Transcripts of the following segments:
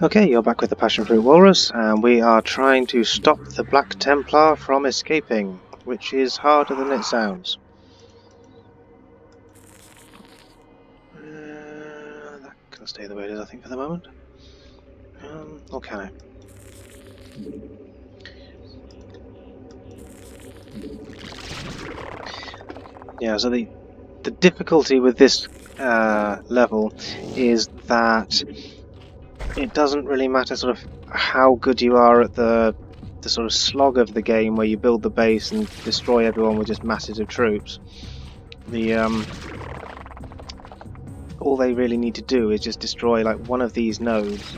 Okay, you're back with the Passionfruit Whalrus, and we are trying to stop the Black Templar from escaping, which is harder than it sounds. That can stay the way it is, I think, for the moment. Or can it? Yeah, so the difficulty with this level is that it doesn't really matter sort of how good you are at the sort of slog of the game where you build the base and destroy everyone with just masses of troops. All they really need to do is just destroy like one of these nodes,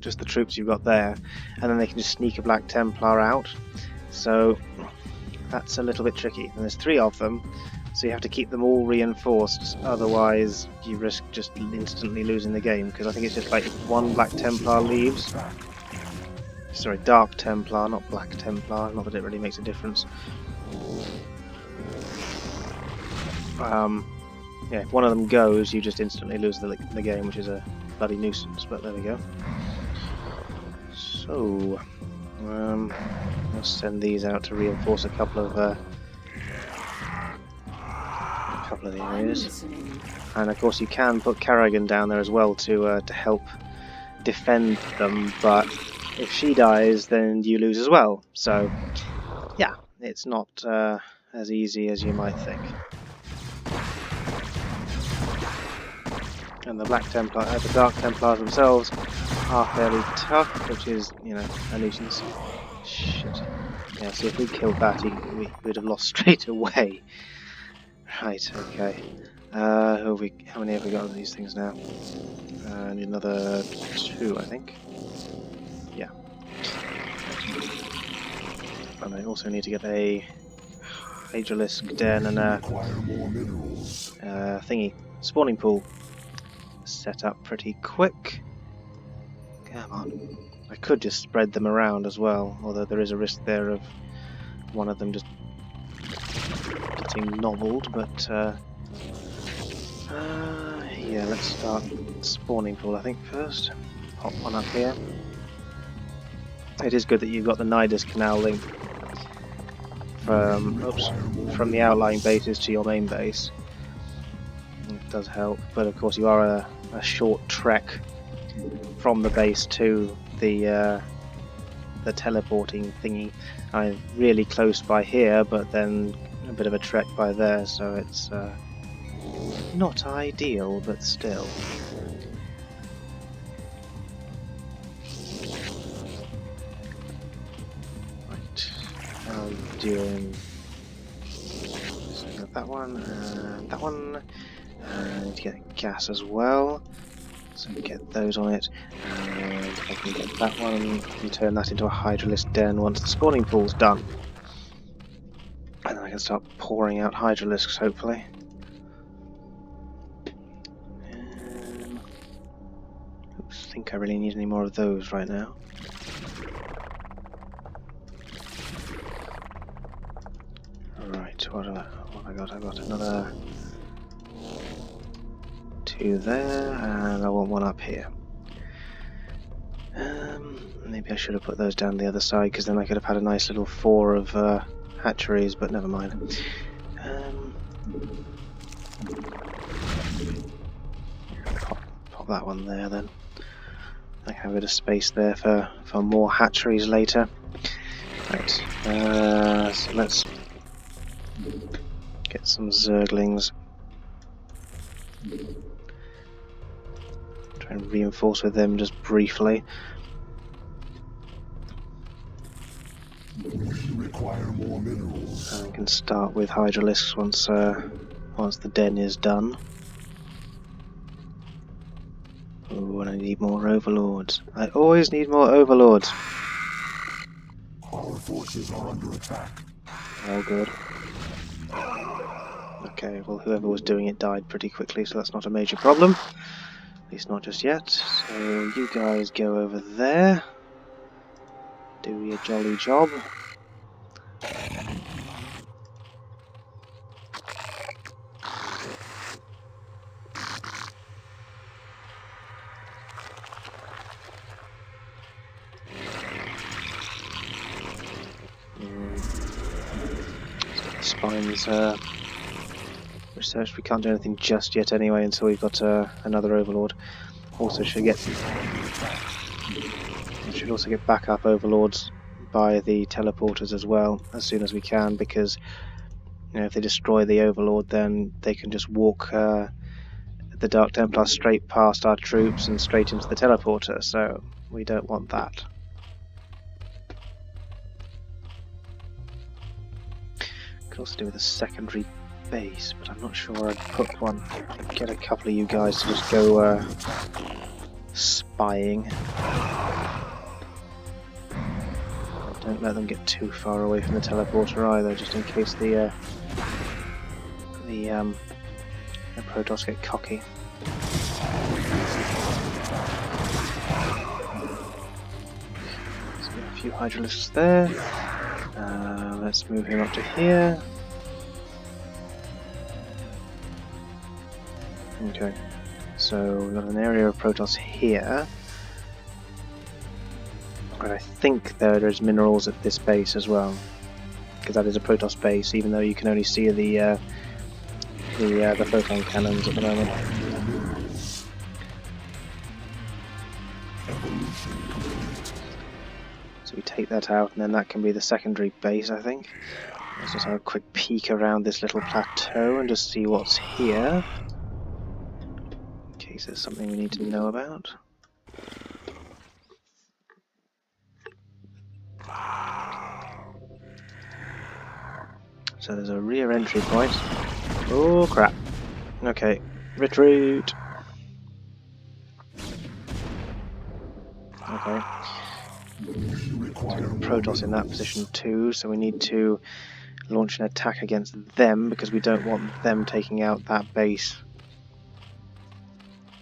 just the troops you've got there, and then they can just sneak a Black Templar out. So that's a little bit tricky, and there's 3 of them, so you have to keep them all reinforced, otherwise you risk just instantly losing the game, because I think it's just like if one Black Templar leaves, sorry, Dark Templar, not Black Templar, not that it really makes a difference. Yeah, if one of them goes, you just instantly lose the game, which is a bloody nuisance, but there we go. So, let's send these out to reinforce a couple of the areas. And of course you can put Kerrigan down there as well to help defend them, but if she dies then you lose as well. So, yeah, it's not as easy as you might think. And the Black Templar, the Dark Templars themselves are fairly tough, which is, you know, a nuisance. Shit. Yeah, see, if we killed that, we would have lost straight away. Right, okay. How many have we got of these things now? Need another 2, I think. Yeah. And I also need to get a Hydralisk den and a thingy, spawning pool set up pretty quick. Come on. I could just spread them around as well, although there is a risk there of one of them just getting nobbled, but yeah, let's start spawning pool I think first. Pop one up here. It is good that you've got the Nidus Canal link from the outlying bases to your main base. It does help, but of course you are a short trek from the base to the teleporting thingy. I'm really close by here, but then a bit of a trek by there, so it's not ideal, but still. Right, how are we doing? So I got that one, and that one. And to get gas as well, so get those on it, and I can get that one and turn that into a Hydralisk den once the spawning pool's done. And then I can start pouring out Hydralisks, hopefully. I don't think I really need any more of those right now. Right, what have I got? I've got another 2 there, and I want 1 up here. Maybe I should have put those down the other side, because then I could have had a nice little 4 of hatcheries, but never mind. Pop that one there then. I have a bit of space there for more hatcheries later. Right, so let's get some Zerglings. Try and reinforce with them just briefly. Require more minerals. And I can start with Hydralisks once the den is done. Oh, and I need more Overlords. I always need more Overlords. Our forces are under attack. Oh, good. Okay, well, whoever was doing it died pretty quickly, so that's not a major problem. At least not just yet. So you guys go over there. Do your jolly job. spines researched. We can't do anything just yet anyway until we've got another overlord. Also should also get backup overlords by the teleporters as well as soon as we can, because if they destroy the overlord, then they can just walk the Dark Templar straight past our troops and straight into the teleporter, so we don't want that. Could also do with a secondary base, but I'm not sure where I'd put one. Get a couple of you guys to just go spying. Don't let them get too far away from the teleporter either, just in case the Protoss get cocky. So we have a few Hydralisks there. Let's move him up to here. Okay, so we've got an area of Protoss here. And I think there's minerals at this base as well, because that is a Protoss base, even though you can only see the photon cannons at the moment. So we take that out, and then that can be the secondary base, I think. Let's just have a quick peek around this little plateau and just see what's here, in case there's something we need to know about. So there's a rear entry point. Oh crap. Okay, retreat. Okay. Protoss in that position too, so we need to launch an attack against them because we don't want them taking out that base.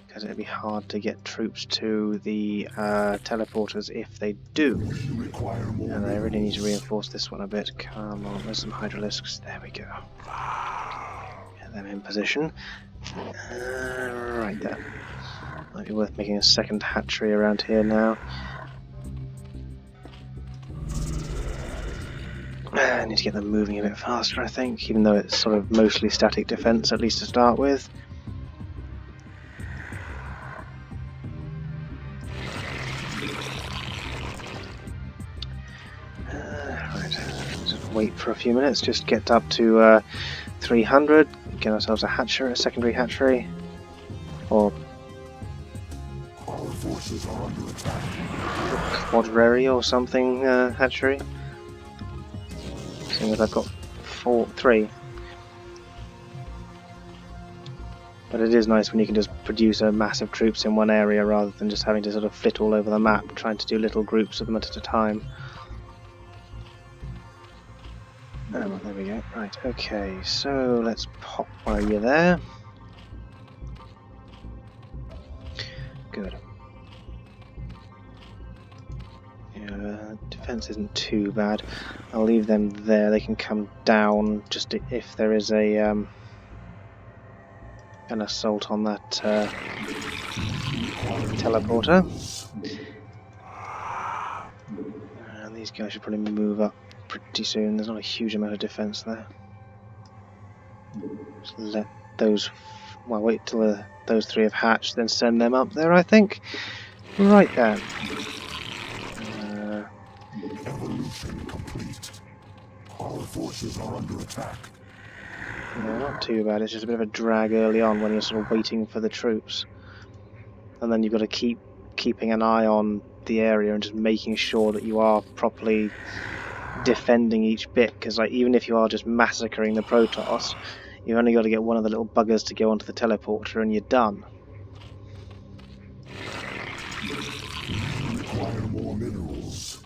Because it'd be hard to get troops to the teleporters if they do. And I really need to reinforce this one a bit. Come on, there's some Hydralisks. There we go. Get them in position. Right then. Might be worth making a second hatchery around here now. I need to get them moving a bit faster, I think, even though it's sort of mostly static defense, at least to start with. Wait for a few minutes, just get up to 300, get ourselves a hatchery, a secondary hatchery, or quadrary or something hatchery. Seeing as I've got 3. But it is nice when you can just produce a massive troops in one area rather than just having to sort of flit all over the map, trying to do little groups of them at a time. Oh, there we go. Right, okay, so let's pop one of you there. Good. Yeah, defense isn't too bad. I'll leave them there. They can come down just if there is a an assault on that teleporter. And these guys should probably move up pretty soon. There's not a huge amount of defense there. Just let those, well, wait till those 3 have hatched, then send them up there, I think. Right then. Evolution complete. Our forces are under attack. No, not too bad. It's just a bit of a drag early on when you're sort of waiting for the troops, and then you've got to keep keeping an eye on the area and just making sure that you are properly defending each bit, because like even if you are just massacring the Protoss, you've only got to get one of the little buggers to go onto the teleporter and you're done. Require more minerals.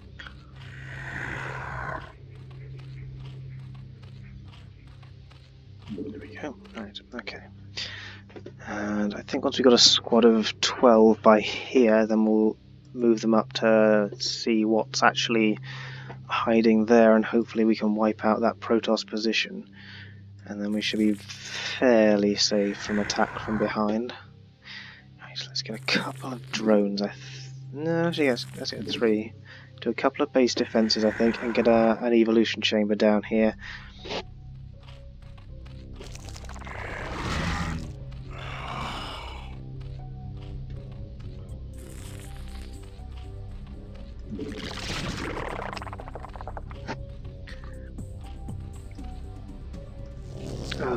There we go. Right, okay. And I think once we've got a squad of 12 by here, then we'll move them up to see what's actually hiding there, and hopefully we can wipe out that Protoss position. And then we should be fairly safe from attack from behind. Right, let's get a couple of drones. No, actually, yes, let's get 3. Do a couple of base defences, I think, and get an evolution chamber down here.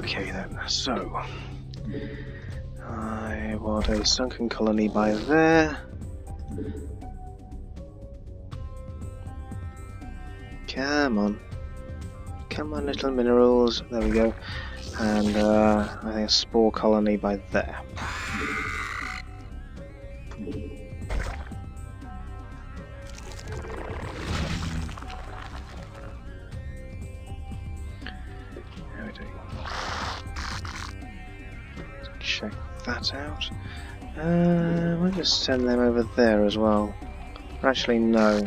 Okay then, so I want a sunken colony by there. Come on. Come on, little minerals. There we go. And I think a spore colony by there. How are we doing? Check that out. We'll just send them over there as well. Actually, no.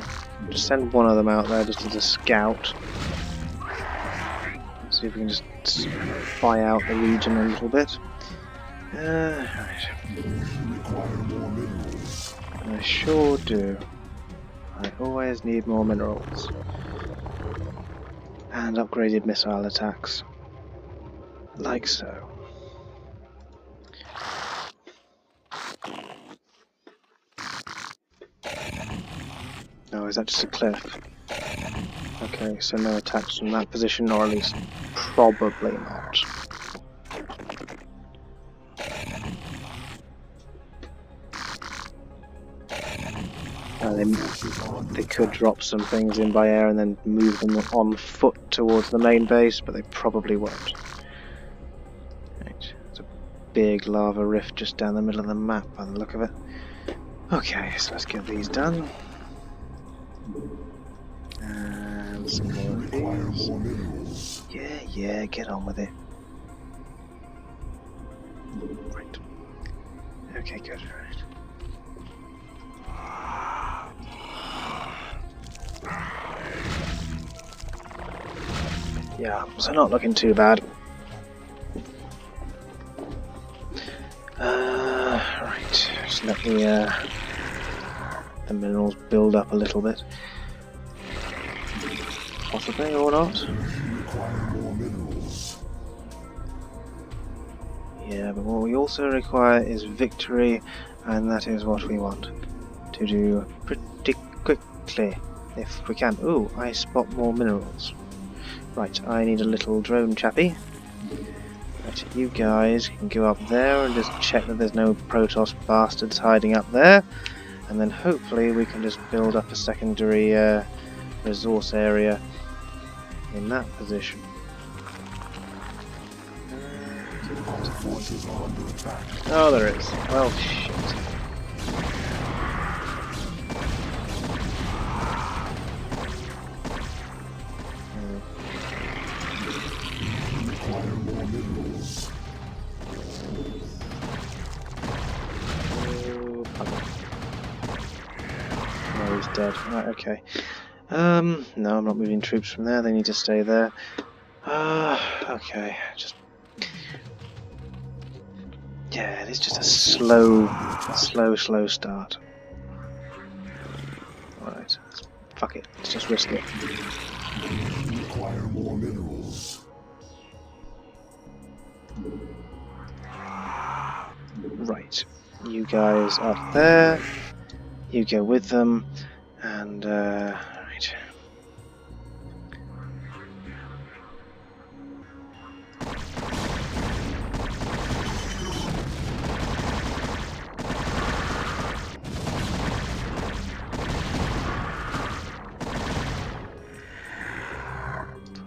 Just send one of them out there just as a scout. See if we can just spy out the region a little bit. Right. I sure do. I always need more minerals. And upgraded missile attacks. Like so. Oh, is that just a cliff? Okay, so no attacks from that position, or at least probably not. They could drop some things in by air and then move them on foot towards the main base, but they probably won't. Right, there's a big lava rift just down the middle of the map by the look of it. Okay, so let's get these done. And some more of these. Yeah, get on with it. Right. Okay, good, right. Yeah, so not looking too bad. Right, just let the minerals build up a little bit. Possibly, or not. Yeah, but what we also require is victory, and that is what we want to do pretty quickly, if we can. Ooh, I spot more minerals. Right, I need a little drone chappy. Right, you guys can go up there and just check that there's no Protoss bastards hiding up there, and then hopefully we can just build up a secondary resource area in that position. Oh, there is. Well, shit. Oh, he's dead. Right, okay. No, I'm not moving troops from there. They need to stay there. Okay. Just... yeah, it is just a slow start. Alright. Fuck it. Let's just risk it. Require more minerals. Right. You guys up there. You go with them. And, right.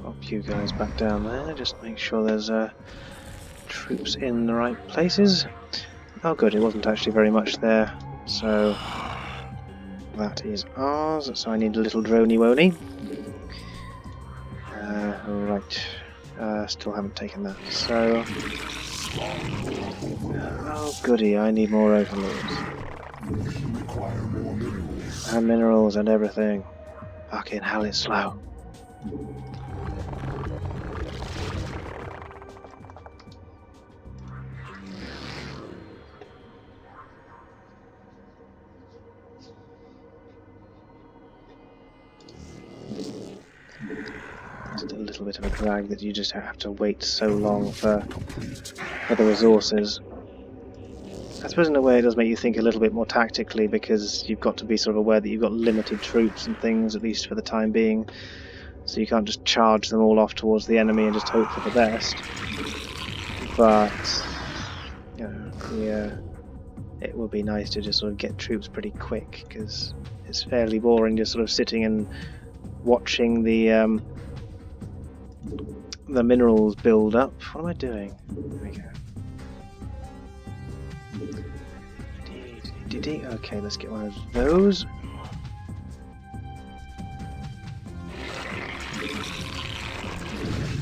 Pop you guys back down there. Just make sure there's troops in the right places. Oh good, it wasn't actually very much there. So that is ours. So I need a little droney-woney. Right. Still haven't taken that. So... oh goody, I need more overlords. And minerals and everything. Fucking hell, it's slow. Just a little bit of a drag that you just have to wait so long for the resources. I suppose in a way it does make you think a little bit more tactically, because you've got to be sort of aware that you've got limited troops and things, at least for the time being. So you can't just charge them all off towards the enemy and just hope for the best. but you know, it would be nice to just sort of get troops pretty quick, because it's fairly boring just sort of sitting and watching the minerals build up. What am I doing? There we go. Okay, let's get one of those.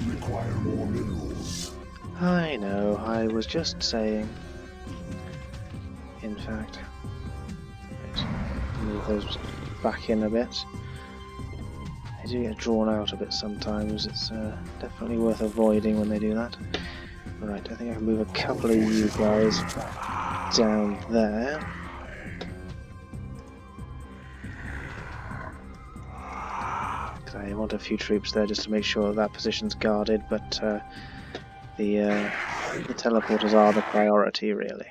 Require more minerals. I know, I was just saying. In fact, right, move those back in a bit. They do get drawn out a bit sometimes. It's definitely worth avoiding when they do that. Right, I think I can move a couple of you guys down there. I want a few troops there just to make sure that position's guarded, but the teleporters are the priority, really.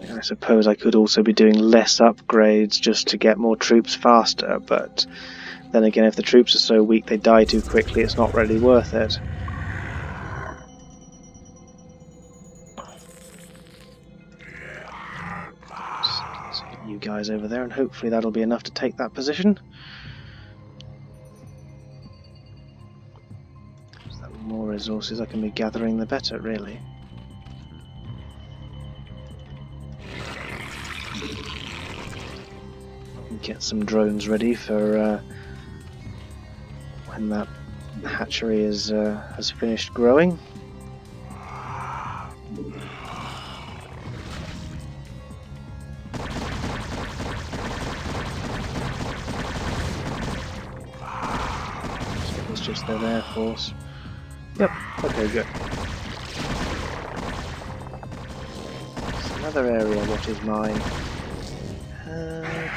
I suppose I could also be doing less upgrades just to get more troops faster, but then again, if the troops are so weak they die too quickly, it's not really worth it. Let's get you guys over there, and hopefully that'll be enough to take that position. So the more resources I can be gathering, the better, really. Get some drones ready for when that hatchery is has finished growing. So it's just their air force. Yep. Okay, good. It's another area. What is mine?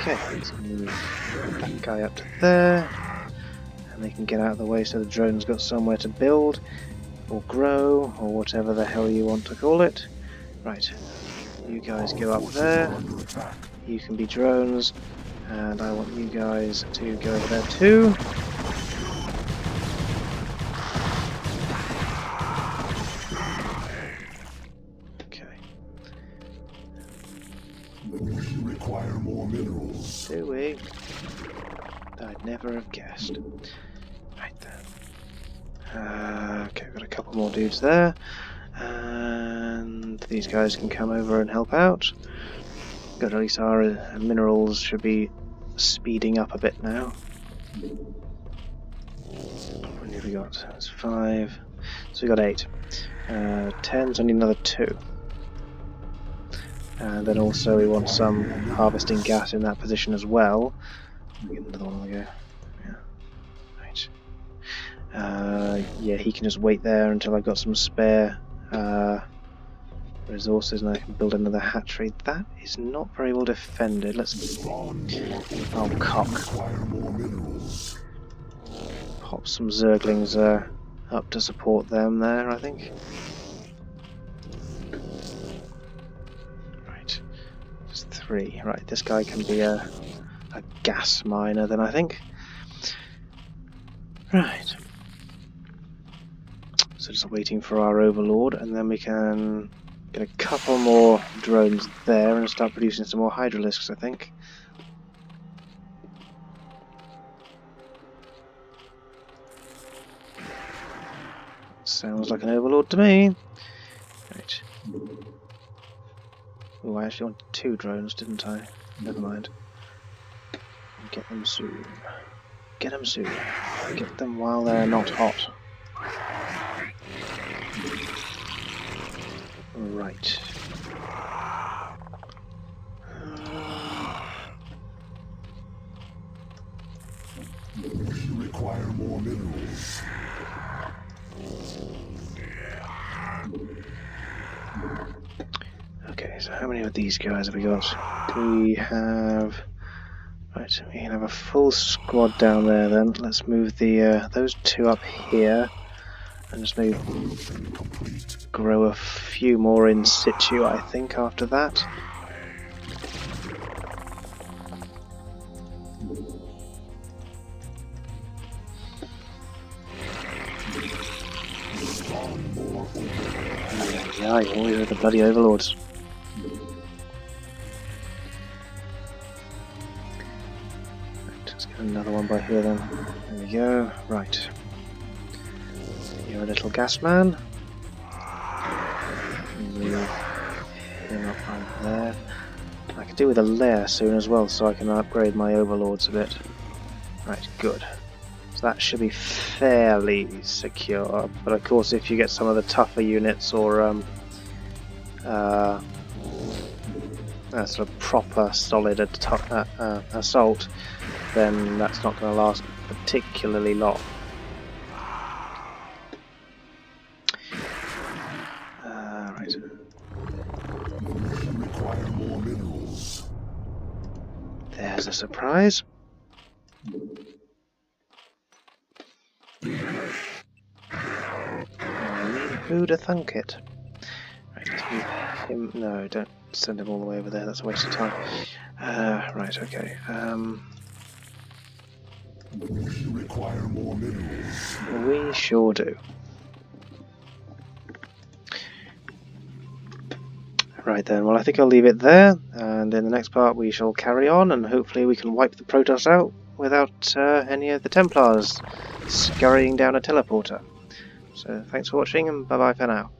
Okay, let's move that guy up to there, and they can get out of the way so the drone's got somewhere to build, or grow, or whatever the hell you want to call it. Right, you guys go up there, you can be drones, and I want you guys to go over there too. Require more minerals. Do we? I'd never have guessed. Right then. Okay, we've got a couple more dudes there. And these guys can come over and help out. Good, at least our minerals should be speeding up a bit now. How many have we got? That's 5. So we got 8. 10, so I need another 2. And then also we want some harvesting gas in that position as well. Get another one we go. Yeah. Right. Yeah, he can just wait there until I've got some spare resources and I can build another hatchery. That is not very well defended. Let's... Oh, cock. Pop some Zerglings up to support them there, I think. Right. Just 3. Right, this guy can be a gas miner then, I think. Right. So just waiting for our overlord, and then we can get a couple more drones there and start producing some more hydralisks, I think. Sounds like an overlord to me. Right. Oh, I actually wanted 2 drones, didn't I? Never mind. Get them soon. Get them soon. Get them while they're not hot. Right. Require more minerals. Okay, so how many of these guys have we got? We have Right, we can have a full squad down there then. Let's move the those two up here, and just maybe grow a few more in situ, I think, after that. Yeah, you always have the bloody overlords. Let's get another one by here then. There we go. Right. You're a little gas man. Move him up right there. I could do with a lair soon as well, so I can upgrade my overlords a bit. Right, good. So that should be fairly secure. But of course, if you get some of the tougher units or sort of proper solid assault, then that's not going to last particularly long. Right. Require more minerals. There's a surprise. Who'd have thunk it? Right, let's move him. No, don't send him all the way over there. That's a waste of time. Right, okay. We require more minerals. We sure do. Right then, well I think I'll leave it there, and in the next part we shall carry on, and hopefully we can wipe the Protoss out without any of the Templars scurrying down a teleporter. So thanks for watching, and bye bye for now.